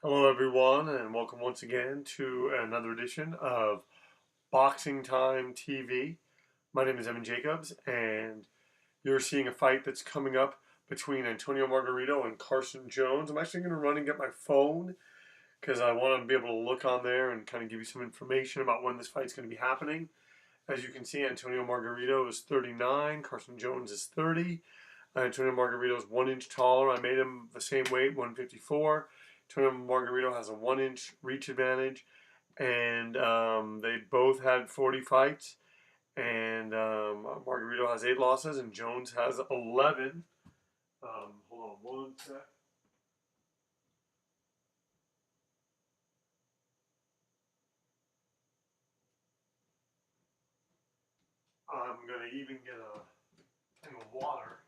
Hello, everyone, and welcome once again to another edition of Boxing Time TV. My name is Evan Jacobs, and you're seeing a fight that's coming up between Antonio Margarito and Carson Jones. I'm actually going to run and get my phone because I want to be able to look on there and kind of give you some information about when this fight's going to be happening. As you can see, Antonio Margarito is 39, Carson Jones is 30. Antonio Margarito is 1 inch taller. I made him the same weight, 154. Antonio Margarito has a 1 inch reach advantage, and they both had 40 fights. And Margarito has 8 losses, and Jones has 11. Hold on one sec. I'm going to even get a thing of water.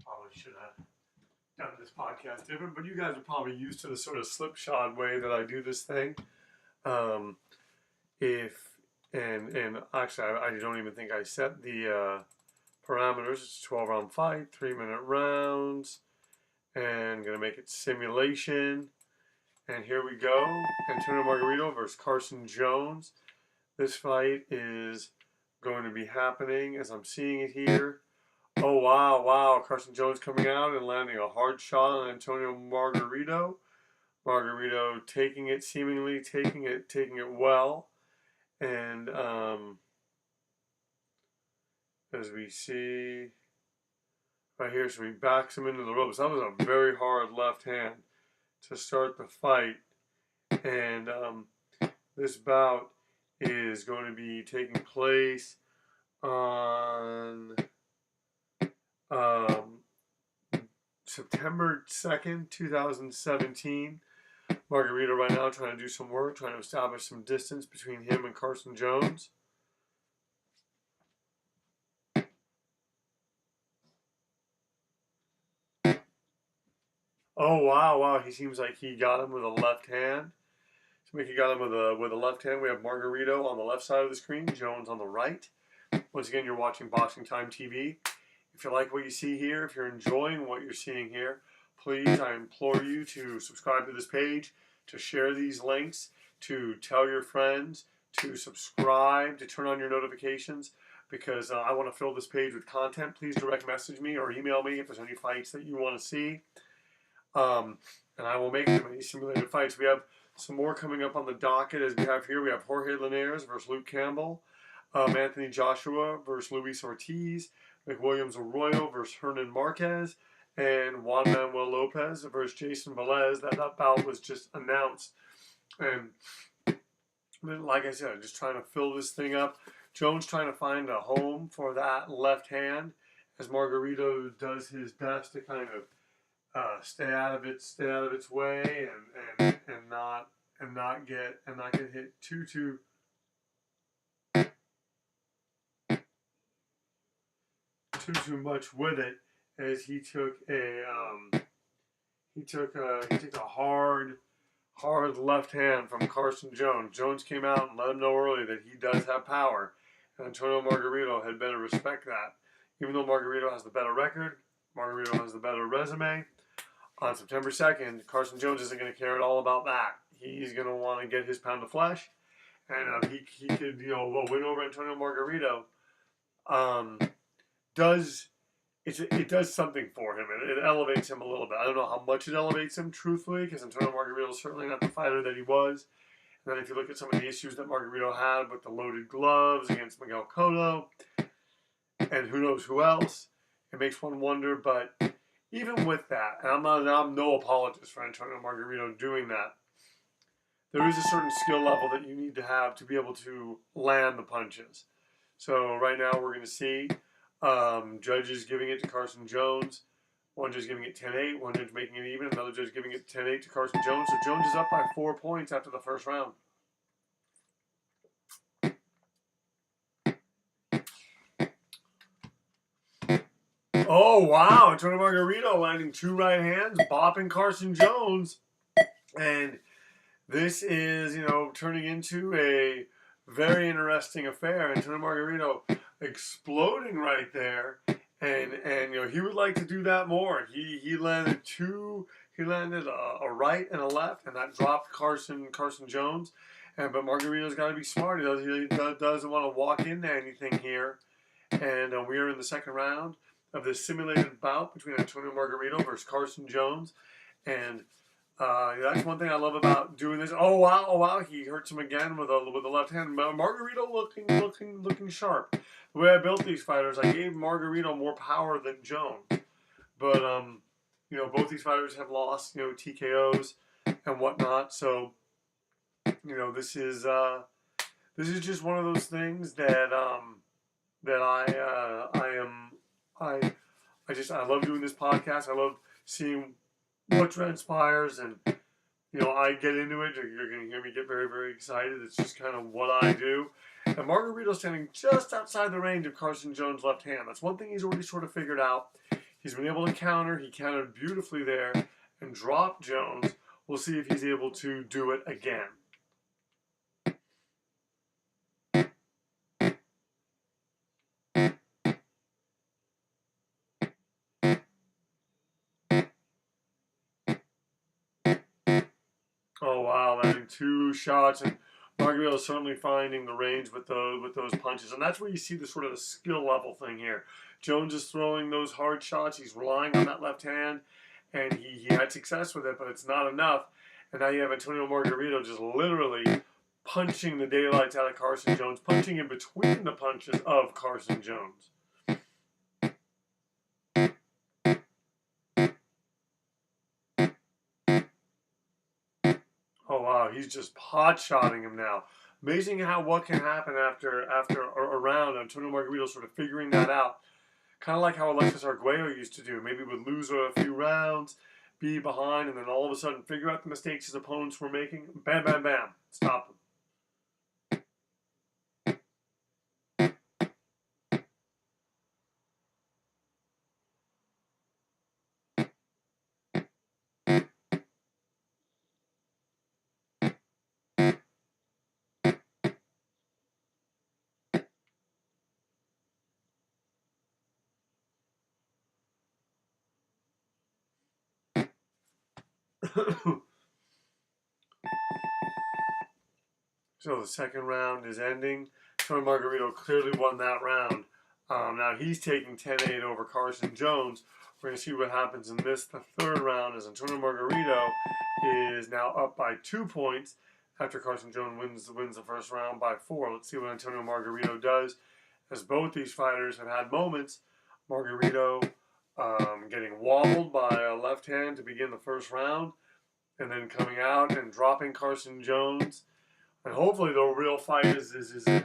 Probably should have done this podcast different, but you guys are probably used to the sort of slipshod way that I do this thing. If and actually, I don't even think I set the parameters. It's a 12-round fight, 3-minute rounds, and gonna make it simulation. And here we go: Antonio Margarito versus Carson Jones. This fight is going to be happening as I'm seeing it here. Oh wow! Carson Jones coming out and landing a hard shot on Antonio Margarito. Margarito taking it, seemingly taking it well. And as we see right here, so he backs him into the ropes. That was a very hard left hand to start the fight. And this bout is going to be taking place on September 2nd, 2017. Margarito right now trying to do some work, trying to establish some distance between him and Carson Jones. Oh wow! He seems like he got him with a left hand. He got him with a left hand. We have Margarito on the left side of the screen, Jones on the right. Once again, you're watching Boxing Time TV. If you like what you see here, if you're enjoying what you're seeing here, please, I implore you to subscribe to this page, to share these links, to tell your friends, to subscribe, to turn on your notifications, because I want to fill this page with content. Please direct message me or email me if there's any fights that you want to see. And I will make them any simulated fights. We have some more coming up on the docket as we have here. We have Jorge Linares versus Luke Campbell, Anthony Joshua versus Luis Ortiz, McWilliams Arroyo versus Hernan Marquez, and Juan Manuel Lopez versus Jason Velez. That bout was just announced. And like I said, just trying to fill this thing up. Jones trying to find a home for that left hand as Margarito does his best to kind of stay out of its way and not get hit too much with it, as he took a hard left hand from Carson Jones. Jones came out and let him know early that he does have power, and Antonio Margarito had better respect that. Even though Margarito has the better record, Margarito has the better resume. On September 2nd, Carson Jones isn't going to care at all about that. He's going to want to get his pound of flesh, and he could win over Antonio Margarito. It does something for him. It elevates him a little bit. I don't know how much it elevates him, truthfully, because Antonio Margarito is certainly not the fighter that he was. And then if you look at some of the issues that Margarito had with the loaded gloves against Miguel Cotto, and who knows who else, it makes one wonder. But even with that, and I'm no apologist for Antonio Margarito doing that, there is a certain skill level that you need to have to be able to land the punches. So right now we're going to see judges giving it to Carson Jones. One judge giving it 10-8, one judge making it even, another judge giving it 10-8 to Carson Jones. So Jones is up by 4 points after the first round. Oh, wow. Antonio Margarito landing 2 right hands, bopping Carson Jones. And this is, turning into a very interesting affair. Antonio Margarito exploding right there, and he would like to do that more. He landed two. He landed a right and a left, and that dropped Carson Jones. But Margarito's got to be smart. He doesn't want to walk into anything here. And we are in the second round of this simulated bout between Antonio Margarito versus Carson Jones. And that's one thing I love about doing this. Oh wow! He hurts him again with a left hand. Margarito looking sharp. The way I built these fighters, I gave Margarito more power than Jones. But both these fighters have lost TKOs and whatnot. So this is just one of those things that that I love doing this podcast. I love seeing what transpires, and I get into it. You're going to hear me get very, very excited. It's just kind of what I do. And Margarito's standing just outside the range of Carson Jones' left hand. That's one thing he's already sort of figured out. He's been able to counter. He countered beautifully there and dropped Jones. We'll see if he's able to do it again. Oh wow, landing two shots, and Margarito is certainly finding the range with those punches, and that's where you see the sort of the skill level thing here. Jones is throwing those hard shots. He's relying on that left hand, and he had success with it, but it's not enough. And now you have Antonio Margarito just literally punching the daylights out of Carson Jones, punching in between the punches of Carson Jones. Oh wow, he's just pot-shotting him now. Amazing what can happen after a round. Antonio Margarito sort of figuring that out. Kind of like how Alexis Arguello used to do. Maybe would lose a few rounds, be behind, and then all of a sudden figure out the mistakes his opponents were making. Bam, bam, bam. Stop them. So the second round is ending. Antonio Margarito clearly won that round. Now he's taking 10-8 over Carson Jones. We're going to see what happens in this. The third round is Antonio Margarito is now up by 2 points after Carson Jones wins the first round by 4. Let's see what Antonio Margarito does, as both these fighters have had moments. Margarito getting wobbled by a left hand to begin the first round, and then coming out and dropping Carson Jones. And hopefully the real fight is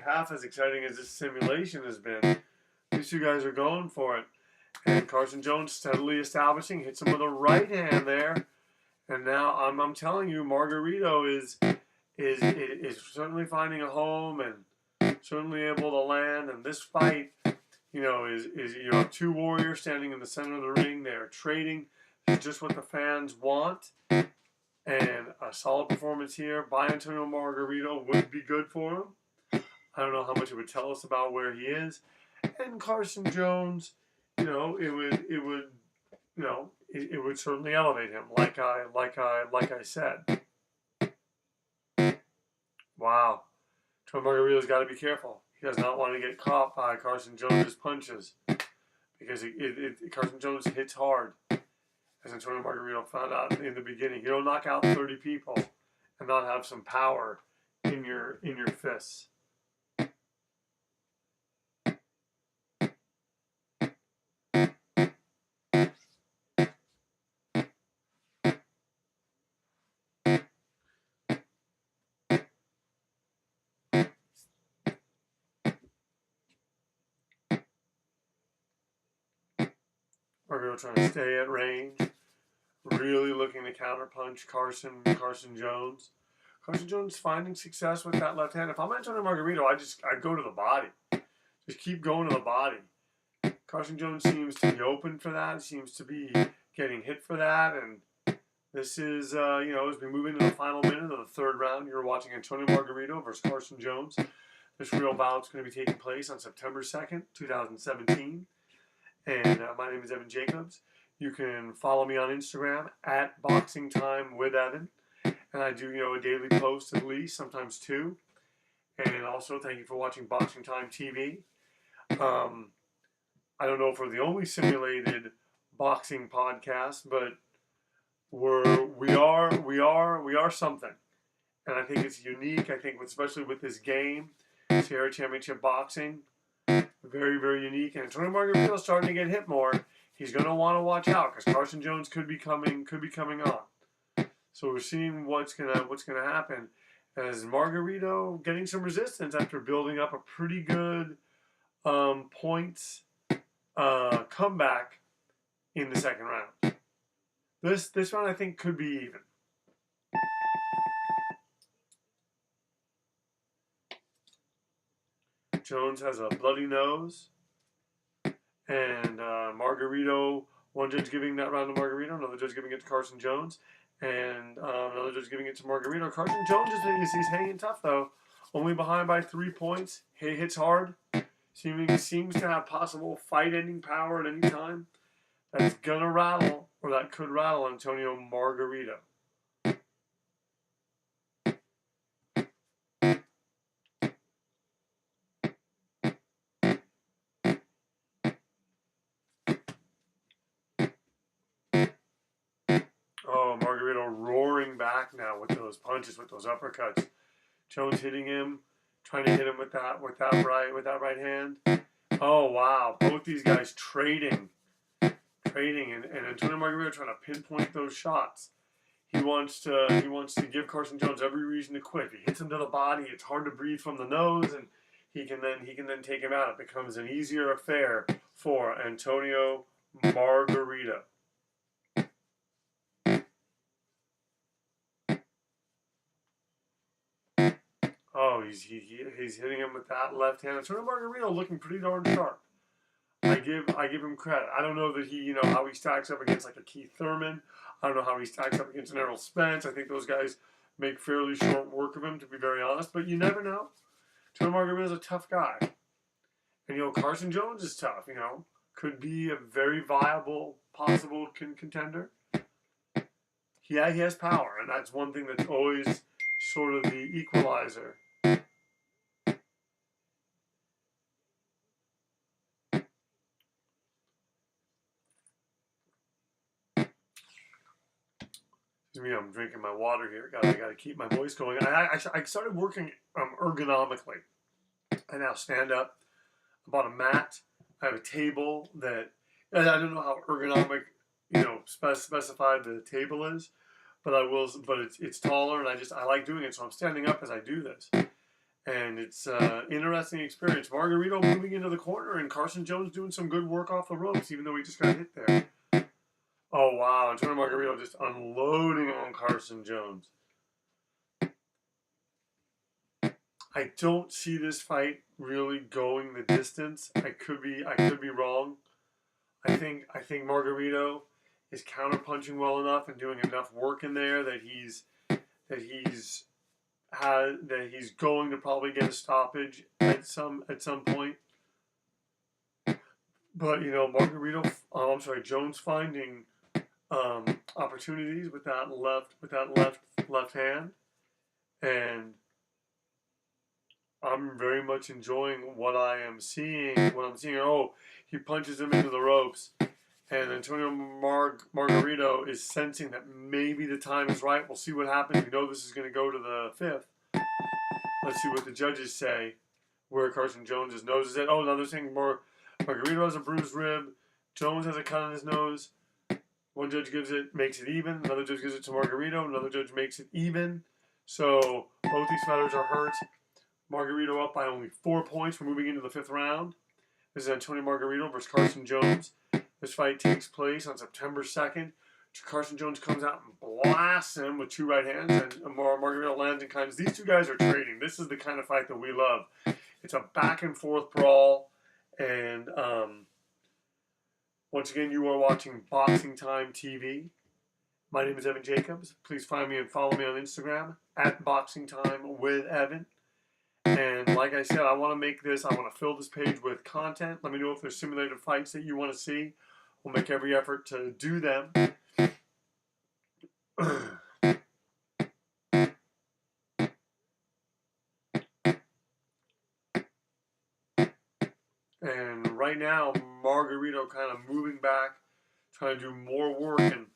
half as exciting as this simulation has been. These two guys are going for it. And Carson Jones steadily establishing, hits him with a right hand there. And now I'm telling you, Margarito is certainly finding a home and certainly able to land. And this fight, is two warriors standing in the center of the ring. They're trading. It's just what the fans want. And a solid performance here by Antonio Margarito would be good for him. I don't know how much it would tell us about where he is. And Carson Jones, it would certainly elevate him, like I said. Wow, Antonio Margarito's got to be careful. He does not want to get caught by Carson Jones' punches, because Carson Jones hits hard. As Antonio Margarito found out in the beginning, you don't knock out 30 people and not have some power in your fists. Margarito trying to stay at range. Really looking to counterpunch Carson Jones. Carson Jones finding success with that left hand. If I'm Antonio Margarito, I'd go to the body. Just keep going to the body. Carson Jones seems to be open for that. Seems to be getting hit for that, and This is, as we move into the final minute of the third round, you're watching Antonio Margarito versus Carson Jones. This real bout is going to be taking place on September 2nd, 2017. And my name is Evan Jacobs. You can follow me on Instagram at Boxing Time with Evan. And I do, a daily post at least, sometimes two. And also, thank you for watching Boxing Time TV. I don't know if we're the only simulated boxing podcast, but we are something, and I think it's unique. I think, especially with this game, Sierra Championship Boxing, very, very unique. And Antonio Margarito is starting to get hit more. He's going to want to watch out because Carson Jones could be coming on. So we're seeing what's gonna happen as Margarito getting some resistance after building up a pretty good points comeback in the second round. This round I think could be even. Jones has a bloody nose, and Margarito. One judge giving that round to Margarito, another judge giving it to Carson Jones, and another judge giving it to Margarito. Carson Jones he's hanging tough though, only behind by 3 points. He hits hard. Seems to have possible fight-ending power at any time. That's gonna rattle, or that could rattle Antonio Margarito. Oh, Margarito roaring back now with those punches, with those uppercuts. Jones hitting him, trying to hit him with that right hand. Oh wow, both these guys trading, and Antonio Margarito trying to pinpoint those shots. He wants to give Carson Jones every reason to quit. If he hits him to the body, it's hard to breathe from the nose, and he can then take him out. It becomes an easier affair for Antonio Margarito. Oh, he's hitting him with that left hand. Antonio Margarito looking pretty darn sharp. I give him credit. I don't know that how he stacks up against like a Keith Thurman. I don't know how he stacks up against an Errol Spence. I think those guys make fairly short work of him, to be very honest. But you never know. Antonio Margarito is a tough guy, and Carson Jones is tough. Could be a very viable possible contender. Yeah, he has power, and that's one thing that's always sort of the equalizer. Excuse me, I'm drinking my water here. I gotta keep my voice going. I started working ergonomically. I now stand up. I bought a mat. I have a table that I don't know how ergonomic, specified the table is, but it's taller, and I like doing it, so I'm standing up as I do this. And it's an interesting experience. Margarito moving into the corner, and Carson Jones doing some good work off the ropes, even though he just got hit there. Oh, wow. Antonio Margarito just unloading on Carson Jones. I don't see this fight really going the distance. I could be wrong. I think Margarito is counterpunching well enough and doing enough work in there that he's going to probably get a stoppage at some point. But Jones finding opportunities with that left hand, and I'm very much enjoying what I'm seeing. Oh, he punches him into the ropes, and Antonio Margarito is sensing that maybe the time is right. We'll see what happens. We know this is going to go to the fifth. Let's see what the judges say. Where Carson Jones' nose is at. Oh, another thing. Margarito has a bruised rib. Jones has a cut on his nose. One judge makes it even. Another judge gives it to Margarito. Another judge makes it even. So both these fighters are hurt. Margarito up by only 4 points. We're moving into the fifth round. This is Antonio Margarito versus Carson Jones. This fight takes place on September 2nd. Carson Jones comes out and blasts him with 2 right hands, and Margarito lands in kinds. These two guys are trading. This is the kind of fight that we love. It's a back and forth brawl, and once again, you are watching Boxing Time TV. My name is Evan Jacobs. Please find me and follow me on Instagram at Boxing Time with Evan. And like I said, I want to make this, I want to fill this page with content. Let me know if there's simulated fights that you want to see. We'll make every effort to do them. And right now, Margarito kind of moving back, trying to do more work, and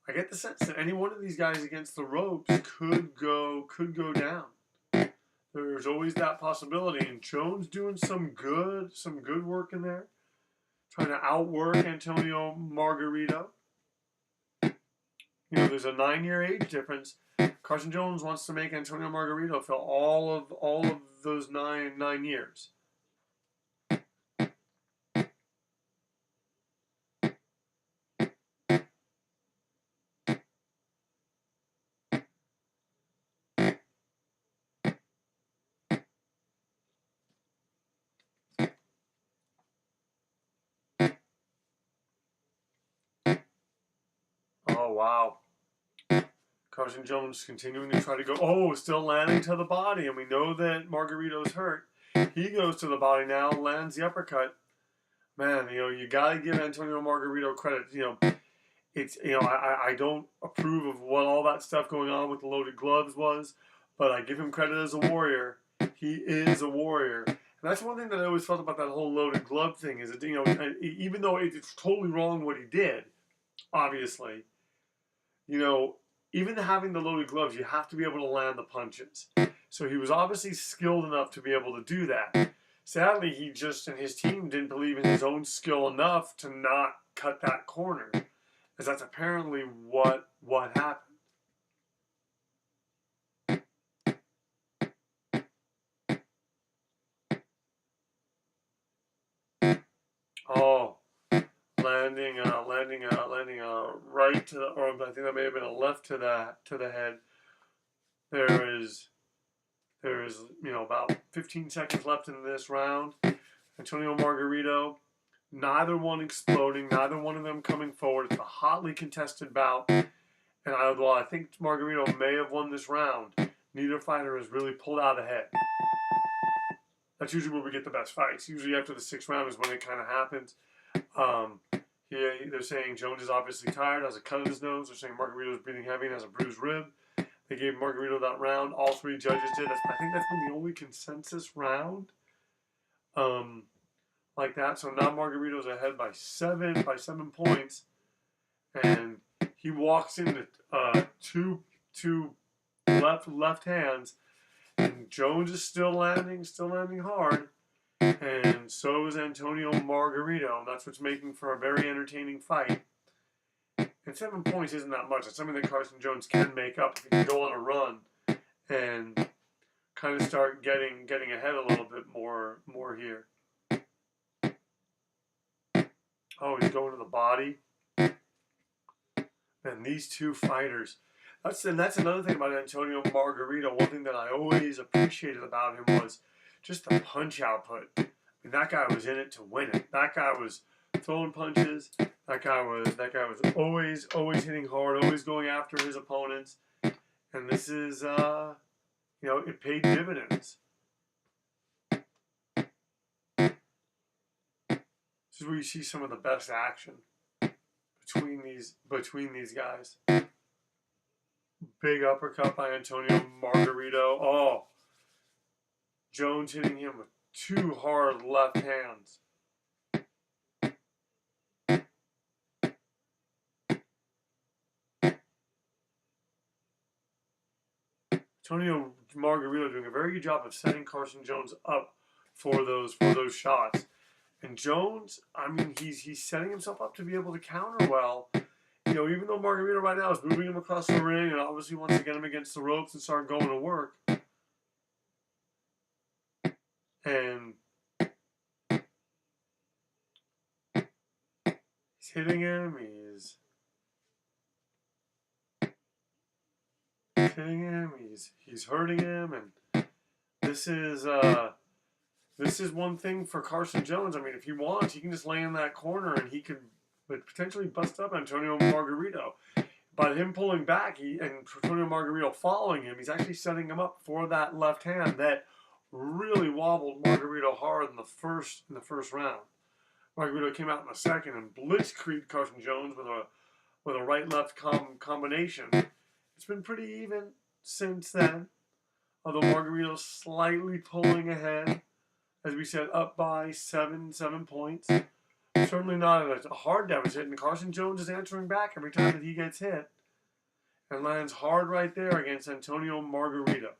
I get the sense that any one of these guys against the ropes could go down. There's always that possibility, and Jones doing some good work in there, trying to outwork Antonio Margarito. You know, there's a 9-year age difference. Carson Jones wants to make Antonio Margarito feel all of those nine years. Oh, wow. Carson Jones continuing to try to go. Oh, still landing to the body. And we know that Margarito's hurt. He goes to the body now, lands the uppercut. Man, you know, you got to give Antonio Margarito credit. You know, it's, you know, I don't approve of what all that stuff going on with the loaded gloves was, but I give him credit as a warrior. He is a warrior. And that's one thing that I always felt about that whole loaded glove thing is that, you know, even though it's totally wrong what he did, obviously, you know, even having the loaded gloves, you have to be able to land the punches. So he was obviously skilled enough to be able to do that. Sadly, he just and his team didn't believe in his own skill enough to not cut that corner, as that's apparently what happened. Oh, landing right to the, or I think that may have been a left to the head. There is, you know, about 15 seconds left in this round. Antonio Margarito, neither one exploding, neither one of them coming forward. It's a hotly contested bout. And while I think Margarito may have won this round, neither fighter has really pulled out ahead. That's usually where we get the best fights. Usually after the 6th round is when it kind of happens. They're saying Jones is obviously tired, has a cut in his nose. They're saying Margarito is breathing heavy and has a bruised rib. They gave Margarito that round. All 3 judges did. I think that's been the only consensus round like that. So now Margarito's ahead by 7 points. And he walks into two left hands. And Jones is still landing hard. And so is Antonio Margarito. That's what's making for a very entertaining fight. And 7 points isn't that much. It's something that Carson Jones can make up if he can go on a run and kind of start getting ahead a little bit more here. Oh, he's going to the body. And these two fighters. That's another thing about Antonio Margarito. One thing that I always appreciated about him was just the punch output. I mean, that guy was in it to win it. That guy was throwing punches. That guy was always hitting hard, always going after his opponents. And this is, you know, it paid dividends. This is where you see some of the best action between these guys. Big uppercut by Antonio Margarito. Oh, Jones hitting him with 2 hard left hands. Antonio Margarito doing a very good job of setting Carson Jones up for those shots. And Jones, I mean, he's setting himself up to be able to counter well. You know, even though Margarito right now is moving him across the ring and obviously wants to get him against the ropes and start going to work. And he's hitting him, he's hitting him, he's hurting him, and this is one thing for Carson Jones. I mean, if he wants, he can just lay in that corner and he could potentially bust up Antonio Margarito. By him pulling back and Antonio Margarito following him, he's actually setting him up for that left hand that really wobbled Margarito hard in the first round. Margarito came out in the second and blitzkrieged Carson Jones with a right-left combination. It's been pretty even since then, although Margarito's slightly pulling ahead, as we said, up by 7 points. Certainly not a hard deficit, and Carson Jones is answering back every time that he gets hit and lands hard right there against Antonio Margarito.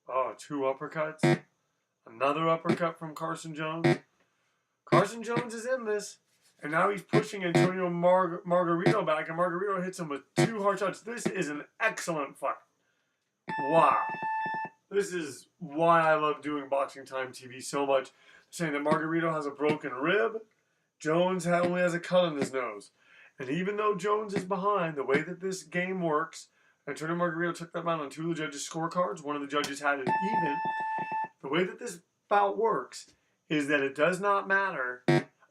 Oh, 2 uppercuts. Another uppercut from Carson Jones. Carson Jones is in this, and now he's pushing Antonio Margarito back, and Margarito hits him with 2 hard shots. This is an excellent fight. Wow. This is why I love doing Boxing Time TV so much. Saying that Margarito has a broken rib, Jones only has a cut on his nose. And even though Jones is behind, the way that this game works, Antonio Margarito took that round on 2 of the judges' scorecards. One of the judges had it even. The way that this bout works is that it does not matter.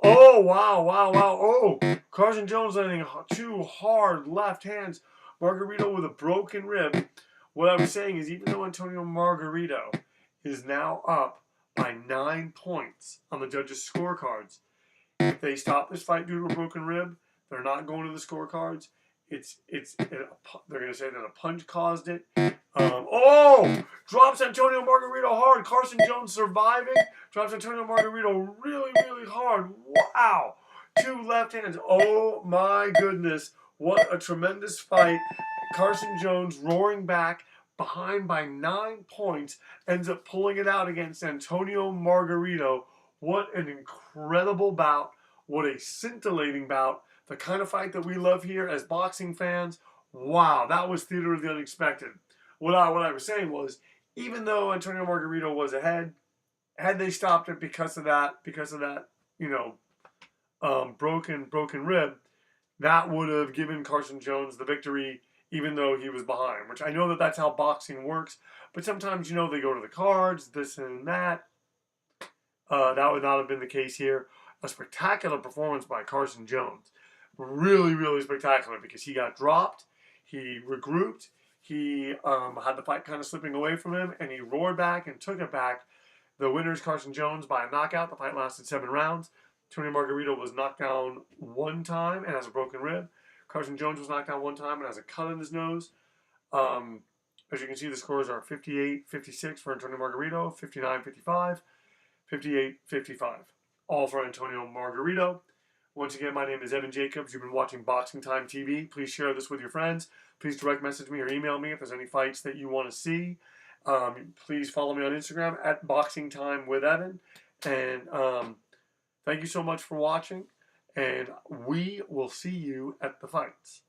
Oh, wow. Oh, Carson Jones landing 2 hard left hands. Margarito with a broken rib. What I was saying is even though Antonio Margarito is now up by 9 points on the judges' scorecards, if they stop this fight due to a broken rib, they're not going to the scorecards. They're going to say that a punch caused it. Drops Antonio Margarito hard. Carson Jones surviving. Drops Antonio Margarito really, really hard. Wow. 2 left hands. Oh, my goodness. What a tremendous fight. Carson Jones roaring back, behind by 9 points, ends up pulling it out against Antonio Margarito. What an incredible bout. What a scintillating bout. The kind of fight that we love here as boxing fans. Wow, that was theater of the unexpected. What I was saying was, even though Antonio Margarito was ahead, had they stopped it because of that, broken rib, that would have given Carson Jones the victory, even though he was behind. Which I know that that's how boxing works, but sometimes they go to the cards, this and that. That would not have been the case here. A spectacular performance by Carson Jones. Really, really spectacular because he got dropped, he regrouped, he had the fight kind of slipping away from him, and he roared back and took it back. The winner is Carson Jones by a knockout. The fight lasted 7 rounds. Antonio Margarito was knocked down 1 time and has a broken rib. Carson Jones was knocked down 1 time and has a cut in his nose. As you can see, the scores are 58-56 for Antonio Margarito, 59-55, 58-55. All for Antonio Margarito. Once again, my name is Evan Jacobs. You've been watching Boxing Time TV. Please share this with your friends. Please direct message me or email me if there's any fights that you want to see. Please follow me on Instagram at Boxing Time with Evan. And thank you so much for watching. And we will see you at the fights.